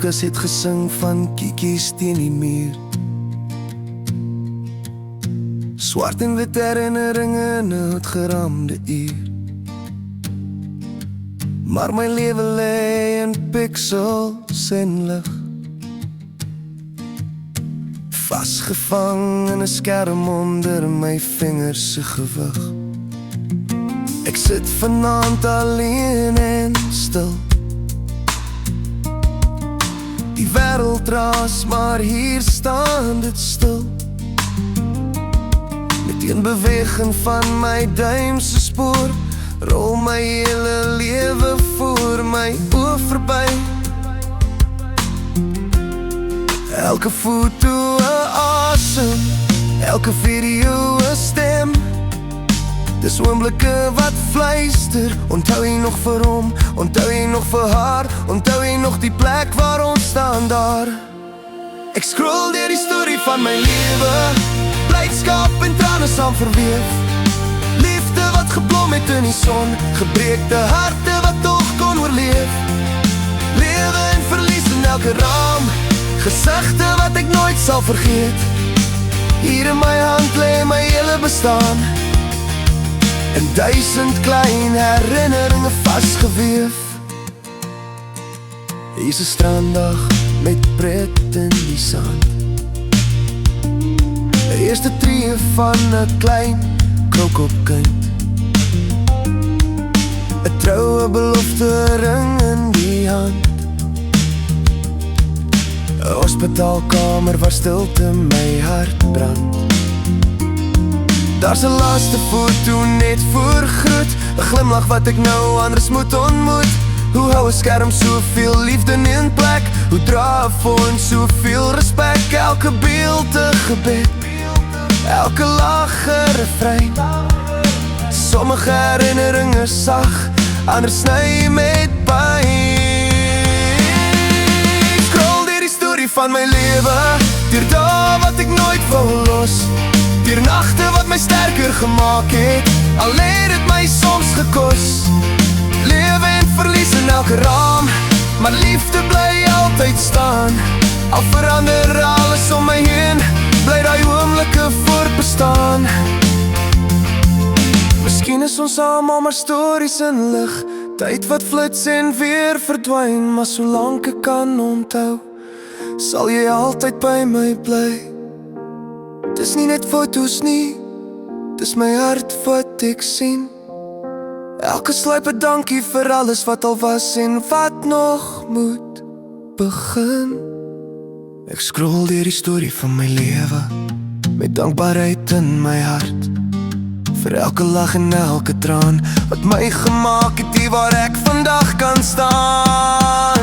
voeltjies het gesing van kiekies teen die muur. Swart en wit herinneringe in 'n uitgeraamde uur. Maar my lewe lê in pixels en lig, vasgevang in 'n skerm onder my vingers se gewig. Ek sit vanaand alleen en stil. Die wêreld raas, maar hier staan dit stil. Met een beweging van my duim se spoor rol my hele lewe voor my oë verby. Elke foto 'n asem, elke video 'n stem. Dis oomblikke wat fluister. Onthou jy nog vir hom, onthou jy nog vir haar, onthou jy nog die plek waar ons staan daar. Ek scroll deur die storie van my lewe, blydskap en trane saam verweef. Liefde wat geblom het in die son, gebreekte harte wat tog kon oorleef. Lewe en verlies in elke raam, gesigte wat ek nooit sal vergeet. Hier in my hand lê my hele bestaan, in 1000 klein herinneringe vasgeweef. Hier's 'n stranddag met pret in die sand, 'n eerste tree van 'n klein krokodilkind, 'n troue belofte ring in die hand, 'n hospitaalkamer waar stilte my hart brand. Daar's 'n laaste foto net voor groet, 'n glimlach wat ek nou anders moet ontmoet. Hoe hou 'n skerm soveel liefde in plek? Hoe dra 'n foon soveel respek? Elke beeld 'n gebed, elke lach 'n refrein. Sommige herinneringe sag, ander sny met pyn. Scroll deur die storie van my lewe, deur dae wat ek nooit wou los, deur nagte wat my sterker gemaak het, al het dit my soms gekos. Lewe en verlies in elke raam, maar liefde bly altyd staan. Al verander alles om my heen, bly daai oomblikke voortbestaan. Miskien is ons almal maar stories in lig, tyd wat flits en weer verdwyn. Maar solank ek kan onthou, sal jy altyd by my bly. Dis nie net foto's nie, dis my hart wat ek sien. Elke sluip 'n dankie vir alles wat al was en wat nog moet begin. Ek scroll deur die storie van my lewe, met dankbaarheid in my hart, vir elke lag en elke traan wat my gemaak het hier waar ek vandag kan staan.